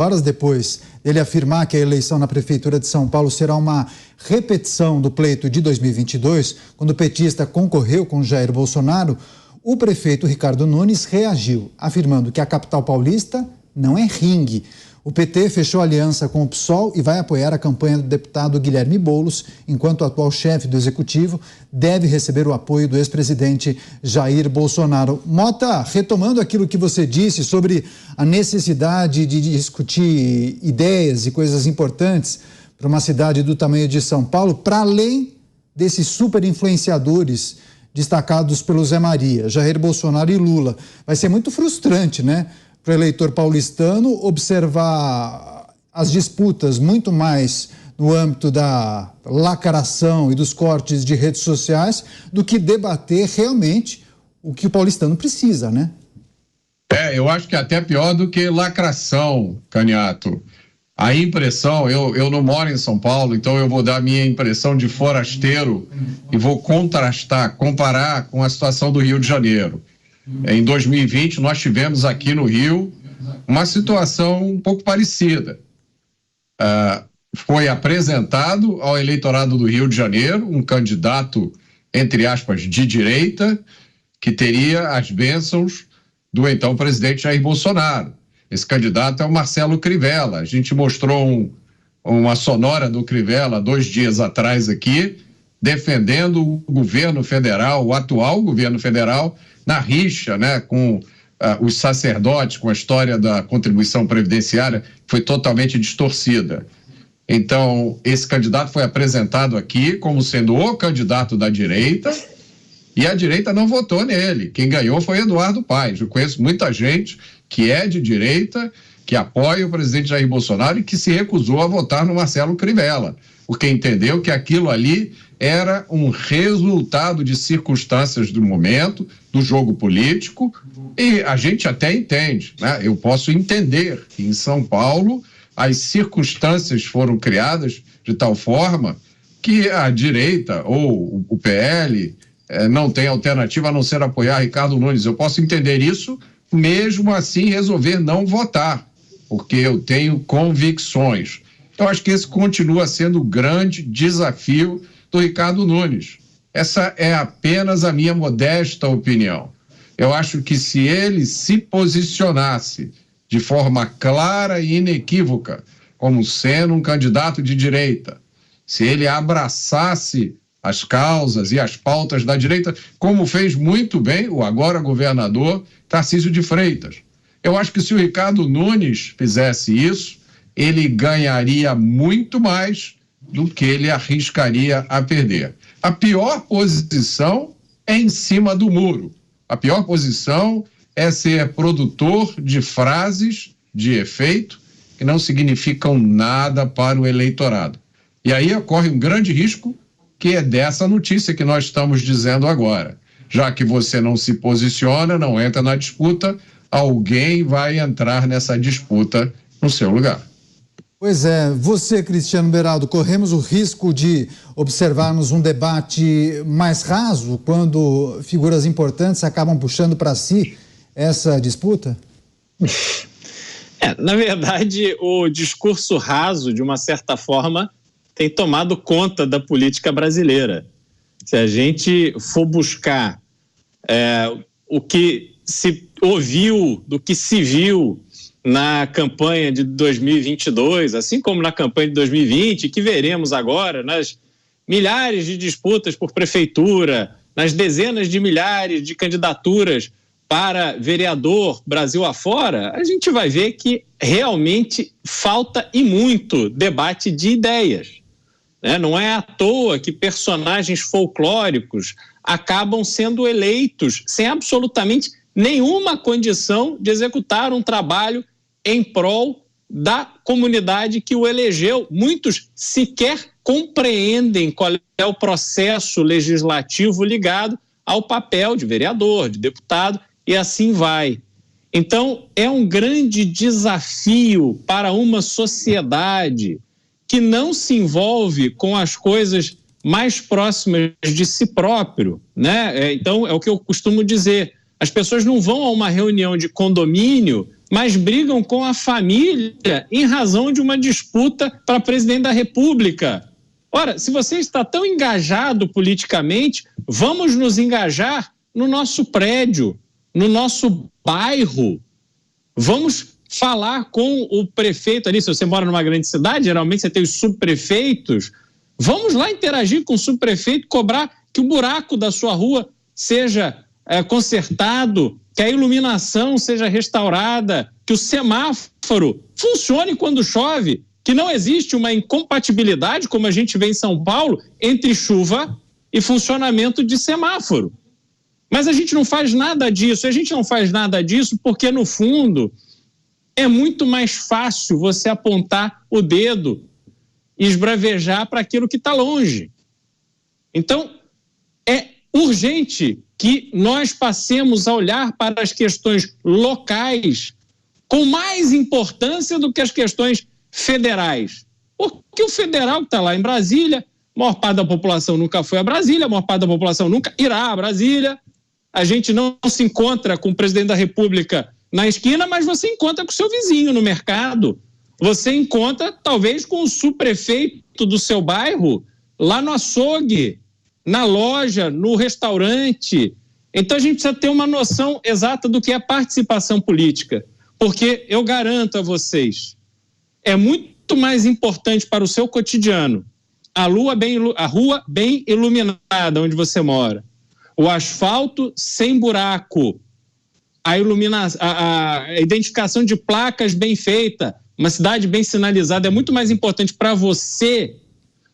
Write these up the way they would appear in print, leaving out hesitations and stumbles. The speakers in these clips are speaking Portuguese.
Horas depois dele afirmar que a eleição na Prefeitura de São Paulo será uma repetição do pleito de 2022, quando o petista concorreu com Jair Bolsonaro, o prefeito Ricardo Nunes reagiu, afirmando que a capital paulista não é ringue. O PT fechou aliança com o PSOL e vai apoiar a campanha do deputado Guilherme Boulos, enquanto o atual chefe do executivo deve receber o apoio do ex-presidente Jair Bolsonaro. Mota, retomando aquilo que você disse sobre a necessidade de discutir ideias e coisas importantes para uma cidade do tamanho de São Paulo, para além desses super influenciadores destacados pelo Zé Maria, Jair Bolsonaro e Lula. Vai ser muito frustrante, né, para o eleitor paulistano observar as disputas muito mais no âmbito da lacração e dos cortes de redes sociais do que debater realmente o que o paulistano precisa, né? Eu acho que é até pior do que lacração, Caniato. A impressão, eu não moro em São Paulo, então eu vou dar a minha impressão de forasteiro e vou comparar com a situação do Rio de Janeiro. Em 2020, nós tivemos aqui no Rio uma situação um pouco parecida. Foi apresentado ao eleitorado do Rio de Janeiro um candidato, entre aspas, de direita, que teria as bênçãos do então presidente Jair Bolsonaro. Esse candidato é o Marcelo Crivella. A gente mostrou uma sonora do Crivella 2 dias atrás aqui, defendendo o governo federal, o atual governo federal, na rixa, né, com os sacerdotes, com a história da contribuição previdenciária, que foi totalmente distorcida. Então, esse candidato foi apresentado aqui como sendo o candidato da direita, e a direita não votou nele. Quem ganhou foi Eduardo Paes. Eu conheço muita gente que é de direita, que apoia o presidente Jair Bolsonaro e que se recusou a votar no Marcelo Crivella, porque entendeu que aquilo ali era um resultado de circunstâncias do momento, do jogo político, e a gente até entende, né? Eu posso entender que em São Paulo as circunstâncias foram criadas de tal forma que a direita ou o PL não tem alternativa a não ser apoiar Ricardo Nunes. Eu posso entender isso, mesmo assim resolver não votar, porque eu tenho convicções. Eu acho que esse continua sendo o grande desafio do Ricardo Nunes. Essa é apenas a minha modesta opinião. Eu acho que se ele se posicionasse de forma clara e inequívoca como sendo um candidato de direita, se ele abraçasse as causas e as pautas da direita, como fez muito bem o agora governador Tarcísio de Freitas. Eu acho que se o Ricardo Nunes fizesse isso, ele ganharia muito mais do que ele arriscaria a perder. A pior posição é em cima do muro. A pior posição é ser produtor de frases de efeito que não significam nada para o eleitorado. E aí ocorre um grande risco, que é dessa notícia que nós estamos dizendo agora. Já que você não se posiciona, não entra na disputa, alguém vai entrar nessa disputa no seu lugar. Pois é, você, Cristiano Beraldo, corremos o risco de observarmos um debate mais raso quando figuras importantes acabam puxando para si essa disputa? Na verdade, o discurso raso, de uma certa forma, tem tomado conta da política brasileira. Se a gente for buscar o que se ouviu, do que se viu na campanha de 2022, assim como na campanha de 2020, que veremos agora nas milhares de disputas por prefeitura, nas dezenas de milhares de candidaturas para vereador Brasil afora, a gente vai ver que realmente falta e muito debate de ideias. Não é à toa que personagens folclóricos acabam sendo eleitos sem absolutamente nenhuma condição de executar um trabalho em prol da comunidade que o elegeu. Muitos sequer compreendem qual é o processo legislativo ligado ao papel de vereador, de deputado, e assim vai. Então, é um grande desafio para uma sociedade que não se envolve com as coisas mais próximas de si próprio, né? Então, é o que eu costumo dizer. As pessoas não vão a uma reunião de condomínio mas brigam com a família em razão de uma disputa para presidente da República. Ora, se você está tão engajado politicamente, vamos nos engajar no nosso prédio, no nosso bairro. Vamos falar com o prefeito ali. Se você mora numa grande cidade, geralmente você tem os subprefeitos. Vamos lá interagir com o subprefeito, cobrar que o buraco da sua rua seja consertado, que a iluminação seja restaurada, que o semáforo funcione quando chove, que não existe uma incompatibilidade, como a gente vê em São Paulo, entre chuva e funcionamento de semáforo. Mas a gente não faz nada disso. A gente não faz nada disso porque, no fundo, é muito mais fácil você apontar o dedo e esbravejar para aquilo que está longe. Então, é urgente que nós passemos a olhar para as questões locais com mais importância do que as questões federais. Porque o federal que está lá em Brasília, a maior parte da população nunca foi a Brasília, a maior parte da população nunca irá a Brasília. A gente não se encontra com o presidente da República na esquina, mas você encontra com o seu vizinho no mercado. Você encontra, talvez, com o subprefeito do seu bairro, lá no açougue, na loja, no restaurante. Então a gente precisa ter uma noção exata do que é participação política. Porque eu garanto a vocês, é muito mais importante para o seu cotidiano a rua bem iluminada onde você mora, o asfalto sem buraco, a identificação de placas bem feita, uma cidade bem sinalizada, é muito mais importante para você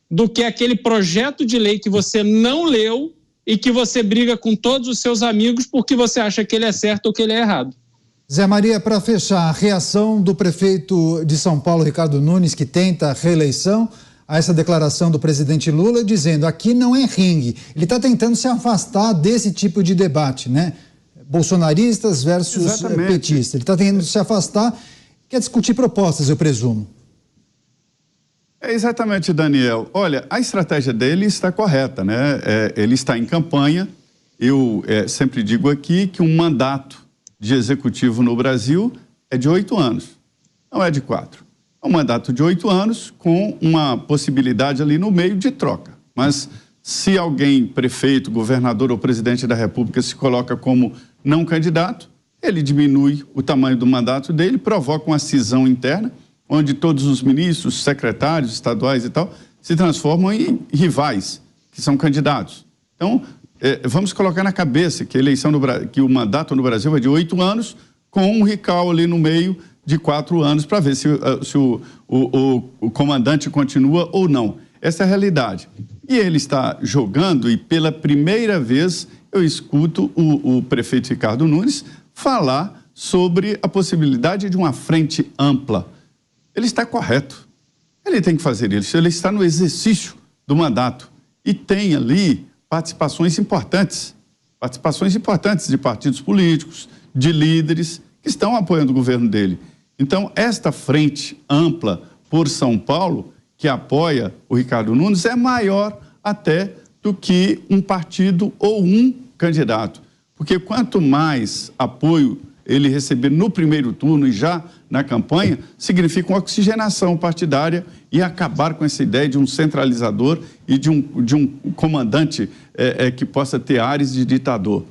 do que aquele projeto de lei que você não leu e que você briga com todos os seus amigos porque você acha que ele é certo ou que ele é errado. Zé Maria, para fechar, a reação do prefeito de São Paulo, Ricardo Nunes, que tenta a reeleição, a essa declaração do presidente Lula dizendo aqui não é ringue. Ele está tentando se afastar desse tipo de debate, né? Bolsonaristas versus petistas. Ele está tentando se afastar, quer discutir propostas, eu presumo. É exatamente, Daniel. Olha, a estratégia dele está correta, né? Ele está em campanha. Eu sempre digo aqui que um mandato de executivo no Brasil é de 8 anos, não é de 4. É um mandato de 8 anos com uma possibilidade ali no meio de troca. Mas se alguém, prefeito, governador ou presidente da República se coloca como não candidato, ele diminui o tamanho do mandato dele, provoca uma cisão interna, onde todos os ministros, secretários estaduais e tal, se transformam em rivais, que são candidatos. Então, vamos colocar na cabeça que que o mandato no Brasil é de 8 anos, com um recal ali no meio de 4 anos, para ver se o comandante continua ou não. Essa é a realidade. E ele está jogando, e pela primeira vez eu escuto o prefeito Ricardo Nunes falar sobre a possibilidade de uma frente ampla. Ele está correto. Ele tem que fazer isso. Ele está no exercício do mandato e tem ali participações importantes de partidos políticos, de líderes que estão apoiando o governo dele. Então, esta frente ampla por São Paulo, que apoia o Ricardo Nunes, é maior até do que um partido ou um candidato. Porque quanto mais apoio ele receber no primeiro turno e já na campanha, significa uma oxigenação partidária e acabar com essa ideia de um centralizador e de um comandante que possa ter ares de ditador.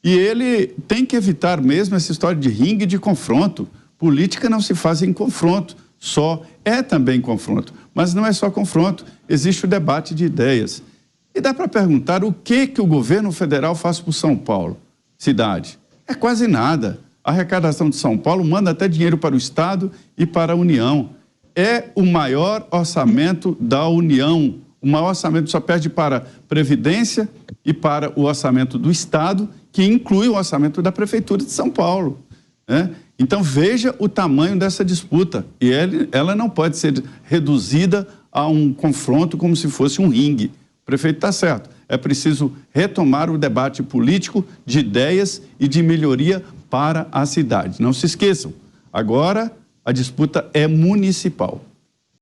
E ele tem que evitar mesmo essa história de ringue de confronto. Política não se faz em confronto, só é também confronto. Mas não é só confronto, existe o debate de ideias. E dá para perguntar o que o governo federal faz por São Paulo, cidade. É quase nada. A arrecadação de São Paulo manda até dinheiro para o Estado e para a União. É o maior orçamento da União. O maior orçamento só perde para Previdência e para o orçamento do Estado, que inclui o orçamento da Prefeitura de São Paulo, né? Então, veja o tamanho dessa disputa. E ela não pode ser reduzida a um confronto como se fosse um ringue. O prefeito está certo. É preciso retomar o debate político de ideias e de melhoria para a cidade. Não se esqueçam, agora a disputa é municipal.